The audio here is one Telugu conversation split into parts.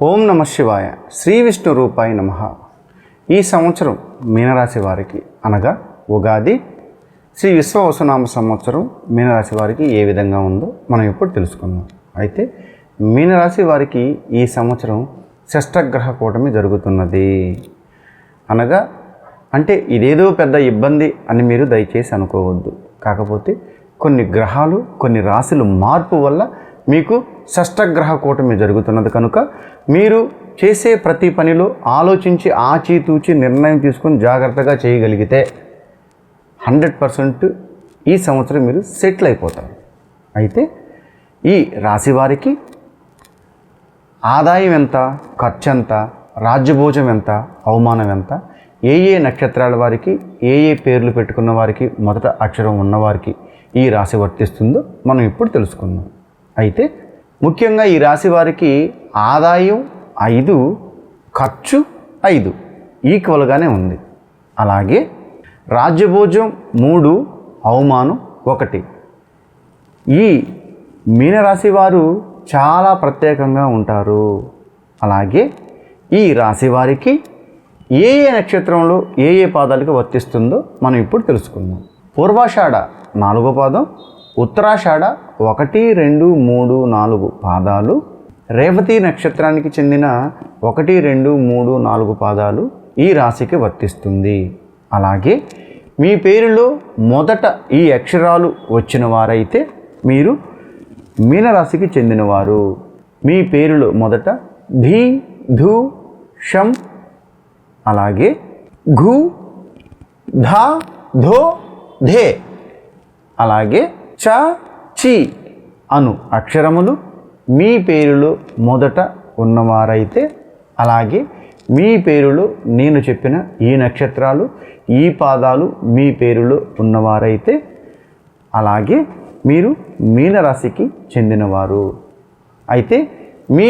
ఓం నమ శివాయ. శ్రీ విష్ణు రూపాయ నమః. ఈ సంవత్సరం మీనరాశి వారికి అనగా ఉగాది శ్రీ విశ్వవసునామ సంవత్సరం మీనరాశి వారికి ఏ విధంగా ఉందో మనం ఇప్పుడు తెలుసుకుందాం. అయితే మీనరాశి వారికి ఈ సంవత్సరం షష్టగ్రహ కూటమి జరుగుతున్నది. అనగా అంటే ఇదేదో పెద్ద ఇబ్బంది అని మీరు దయచేసి అనుకోవద్దు. కాకపోతే కొన్ని గ్రహాలు కొన్ని రాశుల మార్పు వల్ల మీకు షష్టగ్రహ కూటమి జరుగుతున్నది కనుక మీరు చేసే ప్రతి పనిలో ఆలోచించి ఆచితూచి నిర్ణయం తీసుకొని జాగ్రత్తగా చేయగలిగితే 100% ఈ సంవత్సరం మీరు సెటిల్ అయిపోతారు. అయితే ఈ రాశి వారికి ఆదాయం ఎంత, ఖర్చు ఎంత, రాజ్యభోజం ఎంత, అవమానం ఎంత, ఏ నక్షత్రాల వారికి ఏ పేర్లు పెట్టుకున్న వారికి మొదట అక్షరం ఉన్నవారికి ఈ రాశి వర్తిస్తుందో మనం ఇప్పుడు తెలుసుకుందాం. అయితే ముఖ్యంగా ఈ రాశి వారికి ఆదాయం 5, ఖర్చు 5 ఈక్వల్గానే ఉంది. అలాగే రాజ్యభోజం 3, అవమానం 1. ఈ మీనరాశి వారు చాలా ప్రత్యేకంగా ఉంటారు. అలాగే ఈ రాశి వారికి ఏ నక్షత్రంలో ఏ పాదాలకు వర్తిస్తుందో మనం ఇప్పుడు తెలుసుకుందాం. పూర్వాషాఢ 4వ పాదం, ఉత్తరాషాఢ 1, 2, 3, 4 పాదాలు, రేవతి నక్షత్రానికి చెందిన 1, 2, 3, 4 పాదాలు ఈ రాశికి వర్తిస్తుంది. అలాగే మీ పేరులో మొదట ఈ అక్షరాలు వచ్చిన వారైతే మీరు మీనరాశికి చెందినవారు. మీ పేరులో మొదట ధీ, ధూ, షం, అలాగే ఘు, ధా, ధో, ధే, అలాగే చ, చి అను అక్షరములు మీ పేరులో మొదట ఉన్నవారైతే, అలాగే మీ పేరులో నేను చెప్పిన ఈ నక్షత్రాలు ఈ పాదాలు మీ పేరులో ఉన్నవారైతే, అలాగే మీరు మీనరాశికి చెందినవారు. అయితే మీ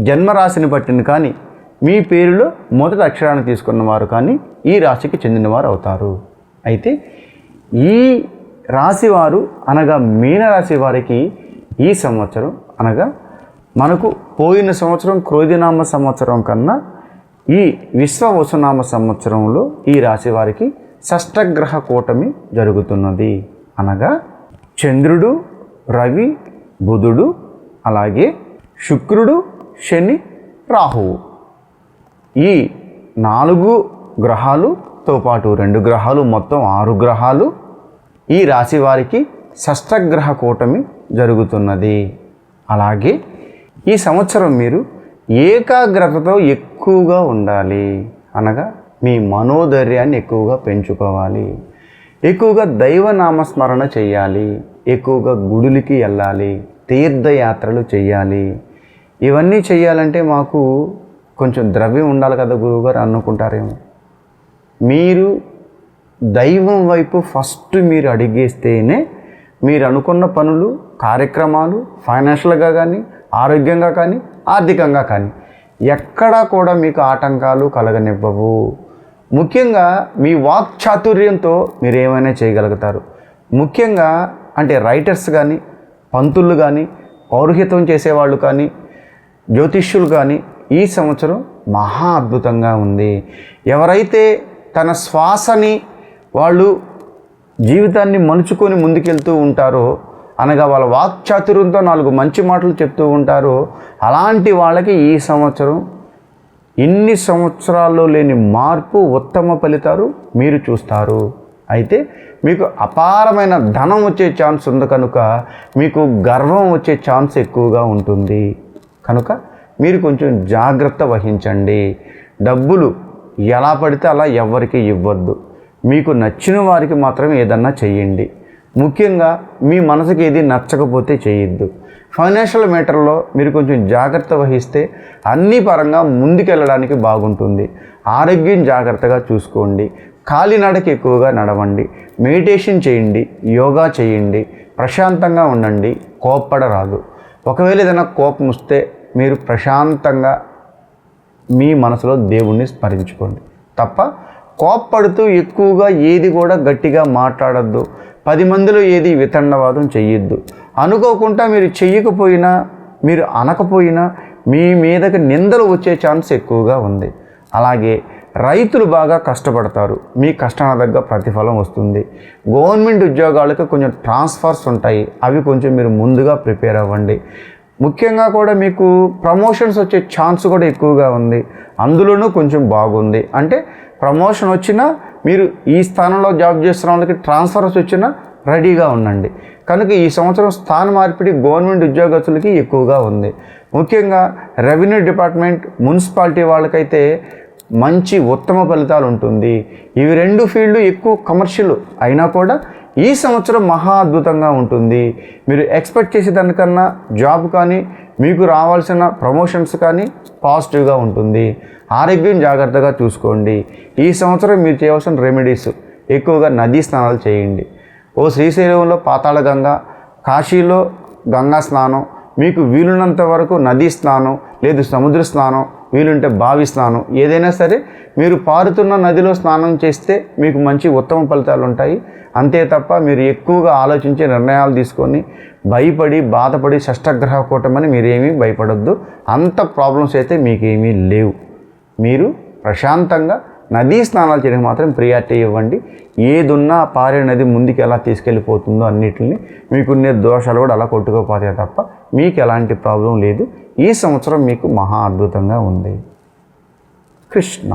జన్మరాశిని బట్టిన కానీ మీ పేరులో మొదటి అక్షరాన్ని తీసుకున్నవారు కానీ ఈ రాశికి చెందినవారు అవుతారు. అయితే ఈ రాశివారు అనగా మీనరాశి వారికి ఈ సంవత్సరం అనగా మనకు పోయిన సంవత్సరం క్రోధినామ సంవత్సరం కన్నా ఈ విశ్వవసునామ సంవత్సరంలో ఈ రాశి వారికి షష్టగ్రహ కూటమి జరుగుతున్నది. అనగా చంద్రుడు, రవి, బుధుడు, అలాగే శుక్రుడు, శని, రాహువు ఈ 4 గ్రహాలుతో పాటు 2 గ్రహాలు మొత్తం 6 గ్రహాలు ఈ రాశి వారికి షష్టగ్రహ కూటమి జరుగుతున్నది. అలాగే ఈ సంవత్సరం మీరు ఏకాగ్రతతో ఎక్కువగా ఉండాలి. అనగా మీ మనోధైర్యాన్ని ఎక్కువగా పెంచుకోవాలి. ఎక్కువగా దైవనామస్మరణ చేయాలి. ఎక్కువగా గుడులకి వెళ్ళాలి. తీర్థయాత్రలు చేయాలి. ఇవన్నీ చేయాలంటే మాకు కొంచెం ద్రవ్యం ఉండాలి కదా గురువుగారు అనుకుంటారేమో. మీరు దైవం వైపు ఫస్ట్ మీరు అడిగేస్తేనే మీరు అనుకున్న పనులు, కార్యక్రమాలు ఫైనాన్షియల్గా కానీ, ఆరోగ్యంగా కానీ, ఆర్థికంగా కానీ ఎక్కడా కూడా మీకు ఆటంకాలు కలగనివ్వవు. ముఖ్యంగా మీ వాక్చాతుర్యంతో మీరు ఏమైనా చేయగలుగుతారు. ముఖ్యంగా అంటే రైటర్స్ కానీ, పంతులు కానీ, పౌరోహిత్యం చేసేవాళ్ళు కానీ, జ్యోతిష్యులు కానీ ఈ సంవత్సరం మహా అద్భుతంగా ఉంది. ఎవరైతే తన శ్వాసని వాళ్ళు జీవితాన్ని మలుచుకొని ముందుకెళ్తూ ఉంటారో, అనగా వాళ్ళ వాక్చాతుర్యంతో 4 మంచి మాటలు చెప్తూ ఉంటారో, అలాంటి వాళ్ళకి ఈ సంవత్సరం ఇన్ని సంవత్సరాల్లో లేని మార్పు, ఉత్తమ ఫలితాలు మీరు చూస్తారు. అయితే మీకు అపారమైన ధనం వచ్చే ఛాన్స్ ఉంది కనుక మీకు గర్వం వచ్చే ఛాన్స్ ఎక్కువగా ఉంటుంది. కనుక మీరు కొంచెం జాగ్రత్త వహించండి. డబ్బులు ఎలా పడితే అలా ఎవరికి ఇవ్వద్దు. మీకు నచ్చిన వారికి మాత్రమే ఏదన్నా చెయ్యండి. ముఖ్యంగా మీ మనసుకి ఏది నచ్చకపోతే చేయొద్దు. ఫైనాన్షియల్ మ్యాటర్లో మీరు కొంచెం జాగ్రత్త వహిస్తే అన్ని పరంగా ముందుకెళ్ళడానికి బాగుంటుంది. ఆరోగ్యం జాగ్రత్తగా చూసుకోండి. కాలినడక ఎక్కువగా నడవండి. మెడిటేషన్ చేయండి. యోగా చేయండి. ప్రశాంతంగా ఉండండి. కోప్పడరాదు. ఒకవేళ ఏదైనా కోపం వస్తే మీరు ప్రశాంతంగా మీ మనసులో దేవుణ్ణి స్మరించుకోండి తప్ప కోప్పడుతూ ఎక్కువగా ఏది కూడా గట్టిగా మాట్లాడద్దు. 10 మందిలో ఏది వితండవాదం చెయ్యొద్దు. అనుకోకుండా మీరు చెయ్యకపోయినా, మీరు అనకపోయినా మీ మీదకి నిందలు వచ్చే ఛాన్స్ ఎక్కువగా ఉంది. అలాగే రైతులు బాగా కష్టపడతారు, మీ కష్టానికి తగ్గ ప్రతిఫలం వస్తుంది. గవర్నమెంట్ ఉద్యోగాలకు కొంచెం ట్రాన్స్ఫర్స్ ఉంటాయి, అవి కొంచెం మీరు ముందుగా ప్రిపేర్ అవ్వండి. ముఖ్యంగా కూడా మీకు ప్రమోషన్స్ వచ్చే ఛాన్స్ కూడా ఎక్కువగా ఉంది, అందులోనూ కొంచెం బాగుంది. అంటే ప్రమోషన్ వచ్చినా మీరు ఈ స్థానంలో జాబ్ చేస్తున్న వాళ్ళకి ట్రాన్స్ఫర్స్ వచ్చినా రెడీగా ఉండండి. కనుక ఈ సంవత్సరం స్థాన మార్పిడి గవర్నమెంట్ ఉద్యోగస్తులకి ఎక్కువగా ఉంది. ముఖ్యంగా రెవెన్యూ డిపార్ట్మెంట్, మున్సిపాలిటీ వాళ్ళకైతే మంచి ఉత్తమ ఫలితాలు ఉంటుంది. ఇవి రెండు ఫీల్డ్ ఎక్కువ కమర్షియల్ అయినా కూడా ఈ సంవత్సరం మహా అద్భుతంగా ఉంటుంది. మీరు ఎక్స్పెక్ట్ చేసేదానికన్నా జాబ్ కానీ మీకు రావాల్సిన ప్రమోషన్స్ కానీ పాజిటివ్గా ఉంటుంది. ఆరోగ్యం జాగ్రత్తగా చూసుకోండి. ఈ సంవత్సరం మీరు చేయవలసిన రెమెడీస్ ఎక్కువగా నదీ స్నానాలు చేయండి. శ్రీశైలంలో పాతాళ గంగ, కాశీలో గంగా స్నానం, మీకు వీలున్నంత వరకు నదీ స్నానం లేదు సముద్ర స్నానం, వీలుంటే బావి స్నానం, ఏదైనా సరే మీరు పారుతున్న నదిలో స్నానం చేస్తే మీకు మంచి ఉత్తమ ఫలితాలు ఉంటాయి. అంతే తప్ప మీరు ఎక్కువగా ఆలోచించే నిర్ణయాలు తీసుకొని భయపడి బాధపడి షష్టగ్రహ కూటమని మీరేమీ భయపడొద్దు. అంత ప్రాబ్లమ్స్ అయితే మీకేమీ లేవు. మీరు ప్రశాంతంగా నదీ స్నానాలు చేయడానికి మాత్రం ప్రియారిటీ ఇవ్వండి. ఏదున్నా పారే నది ముందుకు ఎలా తీసుకెళ్ళిపోతుందో అన్నిటిని మీకున్న దోషాలు కూడా అలా కొట్టుకోపోతాయి తప్ప మీకు ఎలాంటి ప్రాబ్లం లేదు. ఈ సంవత్సరం మీకు మహా అద్భుతంగా ఉంది. కృష్ణ.